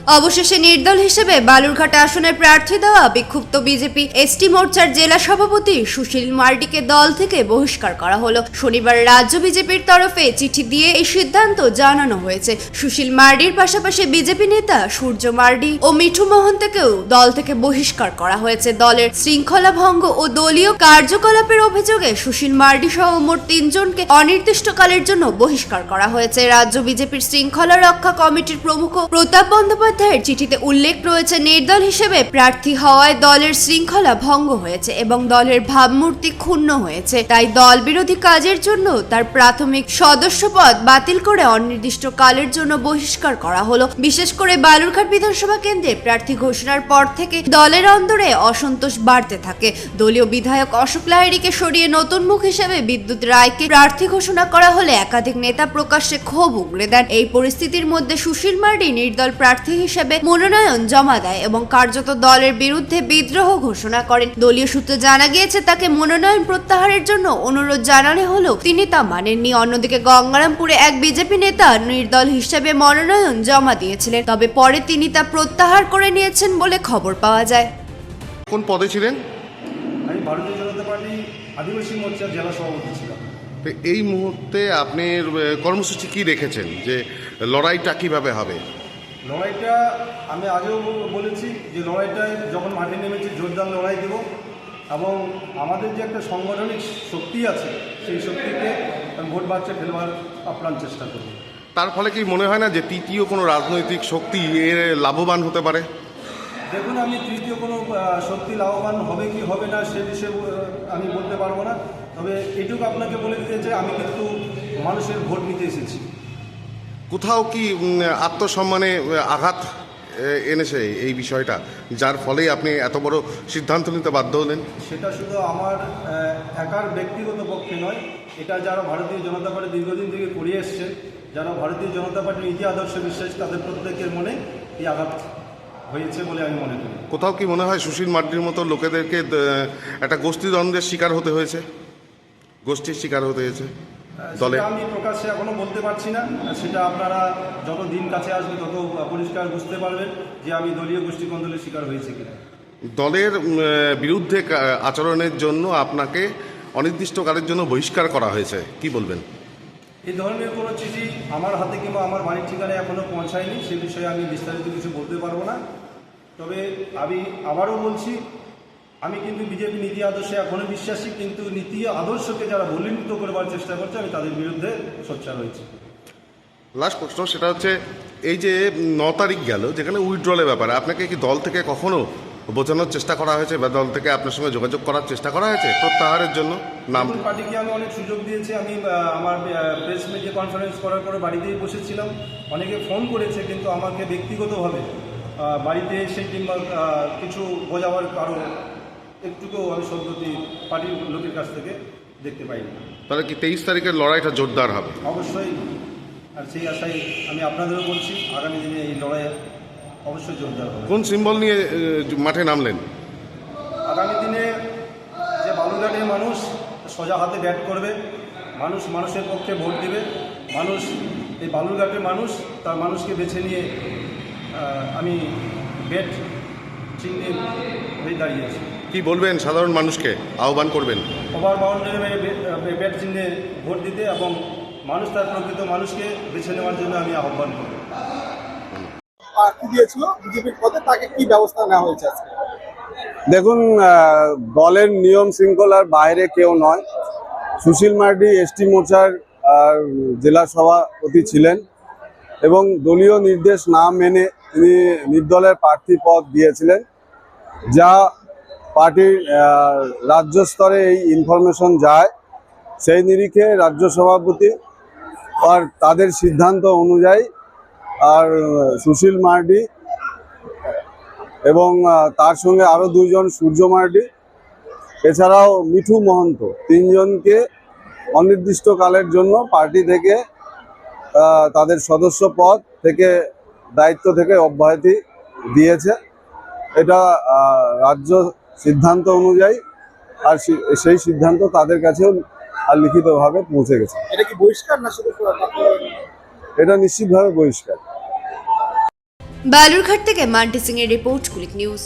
অবশেষে নির্দল হিসেবে বালুরঘাট আসনের প্রার্থী দেওয়া বিক্ষুব্ধ বিজেপি এসটি মোর্চার জেলা সভাপতি সুশীল মার্ডিকে দল থেকে বহিষ্কার করা হলো। শনিবার রাজ্য বিজেপির তরফে চিঠি দিয়ে এই সিদ্ধান্ত জানানো হয়েছে। সুশীল মার্ডির পাশাপাশি বিজেপি নেতা সূর্য মার্ডি ও মিঠু মোহন্তকেও দল থেকে বহিষ্কার করা হয়েছে। দলের শৃঙ্খলা ভঙ্গ ও দলীয় কার্যকলাপের অভিযোগে সুশীল মার্ডি সহ মোট 3 জনকে অনির্দিষ্টকালের জন্য বহিষ্কার করা হয়েছে। রাজ্য বিজেপির শৃঙ্খলা রক্ষা কমিটির প্রমুখ প্রতাপ বন্দ্যোপাধ্যায়ের চিঠিতে উল্লেখ রয়েছে, নির্দল হিসেবে প্রার্থী হওয়ায় দলের শৃঙ্খলা ভঙ্গ হয়েছে এবং দলের ভাবমূর্তি ক্ষুণ্ণ হয়েছে। তাই দল বিরোধী কাজের জন্য তার প্রাথমিক সদস্যপদ বাতিল করে অনির্দিষ্টকালের জন্য বহিষ্কার করা হলো। বিশেষ করে বালুরঘাট বিধানসভা কেন্দ্রে প্রার্থী ঘোষণার পর থেকে দলের অন্দরে অসন্তোষ বাড়তে থাকে। দলীয় বিধায়ক অশোক লাহিড়ীকে সরিয়ে নতুন মুখ হিসেবে বিদ্যুৎ রায়কে প্রার্থী ঘোষণা করা হলে একাধিক নেতা প্রকাশ্যে ক্ষোভ উগরে দেন। এই পরিস্থিতির মধ্যে সুশীল মার্ডি নির্দল প্রার্থী হিসেবে মনোনয়ন জমা দেয় এবং কার্যত দলের বিরুদ্ধে বিদ্রোহ ঘোষণা করেন। দলীয় সূত্রে জানা গিয়েছে, তাকে মনোনয়ন প্রত্যাহারের জন্য অনুরোধ জানানো হলেও তিনি তা মানেননি। অন্যদিকে গঙ্গারামপুরে এক বিজেপি নেতা নির্দল হিসেবে মনোনয়ন জমা দিয়েছিলেন, তবে পরে তিনি তা প্রত্যাহার করে নিয়েছেন বলে খবর পাওয়া যায়। কোন পদে ছিলেন? আমি ভারতীয় জনতা পার্টি আদিবাসী মোর্চার জেলা সভাপতি ছিলাম। তো এই মুহূর্তে আপনি কর্মসূচি কি রেখেছেন, যে লড়াইটা কিভাবে হবে? লড়াইটা আমি আগেও বলেছি যে লড়াইটায় যখন মাঠে নেমেছি জোরদার লড়াই দেব এবং আমাদের যে একটা সাংগঠনিক শক্তি আছে সেই শক্তিকে ভোট বাক্সে ফেলবার আপ্রাণ চেষ্টা করব। তার ফলে কি মনে হয় না যে তৃতীয় কোনো রাজনৈতিক শক্তি এর লাভবান হতে পারে? দেখুন, আমি তৃতীয় কোনো শক্তি লাভবান হবে কি হবে না সে বিষয়ে আমি বলতে পারবো না, তবে এটুকু আপনাকে বলে দিতে চাই আমি কিন্তু মানুষের ভোট নিতে এসেছি। কোথাও কি আত্মসম্মানে আঘাত এনেছে এই বিষয়টা, যার ফলেই আপনি এত বড় সিদ্ধান্ত নিতে বাধ্য হলেন? সেটা শুধু আমার একার ব্যক্তিগত পক্ষে নয়, এটা যারা ভারতীয় জনতা পার্টি দীর্ঘদিন থেকে করে এসছেন, যারা ভারতীয় জনতা পার্টির নীতি আদর্শে বিশ্বাস, তাদের প্রত্যেকের মনে এই আঘাত হয়েছে বলে আমি মনে করি। কোথাও কি মনে হয় সুশীল মার্ডির মতো লোকেদেরকে একটা গোষ্ঠীদ্বন্দ্বের শিকার হতে হয়েছে, গোষ্ঠীর শিকার হতে হয়েছে দলে? আমি প্রকাশ্যে এখনো বলতে পারছি না, সেটা আপনারা যত দিন কাছে আসবে তত পরিষ্কার বুঝতে পারবেন যে আমি দলীয় গোষ্ঠী কন্দলের শিকার হয়েছে কিনা। দলের বিরুদ্ধে আচরণের জন্য আপনাকে অনির্দিষ্টকালের জন্য বহিষ্কার করা হয়েছে, কি বলবেন? এই ধরনের কোনো চিঠি আমার হাতে কিংবা আমার বাড়ির ঠিকানায় এখনও পৌঁছায়নি, সে বিষয়ে আমি বিস্তারিত কিছু বলতে পারবো না। তবে আমি আবারও বলছি, আমি কিন্তু বিজেপি নীতি আদর্শে এখনও বিশ্বাসী, কিন্তু নীতি আদর্শকে যারা বলিষ্ঠ করবার চেষ্টা করছে আমি তাদের বিরুদ্ধে সোচ্চার হয়েছি। লাস্ট প্রশ্ন, সেটা হচ্ছে এই যে 9 তারিখ গেল, যেখানে উইথড্রলের ব্যাপারে আপনাকে কি দল থেকে কখনো বোঝানোর চেষ্টা করা হয়েছে বা দল থেকে আপনার সঙ্গে যোগাযোগ করার চেষ্টা করা হয়েছে প্রত্যাহারের জন্য? নাম পার্টিকে আমি অনেক সুযোগ দিয়েছি। আমি আমার প্রেস মিডিয়া কনফারেন্স করার পরে বাড়িতেই বসেছিলাম, অনেকে ফোন করেছে, কিন্তু আমাকে ব্যক্তিগতভাবে বাড়িতে এসে কিংবা কিছু বোঝাবার কারণ একটুকুও আমি সম্প্রতি পার্টির লোকের কাছ থেকে দেখতে পাইনি। তাহলে কি 23 তারিখের লড়াইটা জোরদার হবে? অবশ্যই, আর সেই আশায় আমি আপনাদেরও বলছি আগামী দিনে এই লড়াই অবশ্যই জোরদার হবে। কোন সিম্বল নিয়ে মাঠে নামলেন? আগামী দিনে যে বালুরঘাটের মানুষ সোজা হাতে ব্যাট করবে, মানুষ মানুষের পক্ষে ভোট দেবে, মানুষ এই বালুরঘাটের মানুষ তার মানুষকে বেছে নিয়ে আমি ব্যাট চিহ্নে হয়ে দাঁড়িয়েছি। কি বলবেন সাধারণ মানুষকে, আহ্বান করবেন? ওভার বাউন্ডারি ব্যাট চিহ্নে ভোট দিতে এবং মানুষ তার প্রকৃত মানুষকে বেছে নেওয়ার জন্য আমি আহ্বান করব। প্রার্থী দিয়েছিল বিজেপির পদে, তাকে কি ব্যবস্থা নেওয়া হয়েছে আজকে? দেখুন, দলের নিয়ম শৃঙ্খলার বাইরে কেউ নয়। সুশীল মার্ডি এসটি মোর্চার জেলা সভাপতি ছিলেন এবং দলীয় নির্দেশ না মেনে তিনি নির্দলের প্রার্থী পদ দিয়েছিলেন, যা পার্টির রাজ্য স্তরে এই ইনফরমেশন যায়। সেই নিরিখে রাজ্য সভাপতি আর তাদের সিদ্ধান্ত অনুযায়ী আর সুশীল মার্ডি এবং তার সঙ্গে আরও 2 জন সূর্য মার্ডি, এছাড়াও মিঠু মহন্ত, 3 জনকে অনির্দিষ্টকালের জন্য পার্টি থেকে তাদের সদস্য পদ থেকে দায়িত্ব থেকে অব্যাহতি দিয়েছে। এটা রাজ্য সিদ্ধান্ত অনুযায়ী, আর সেই সিদ্ধান্ত তাদের কাছেও আর লিখিতভাবে পৌঁছে গেছে। এটা কি বহিষ্কার না শুধু? এটা নিশ্চিতভাবে বহিষ্কার। বালুরঘাট থেকে মান্টি সিং এর রিপোর্ট, কুলিক নিউজ।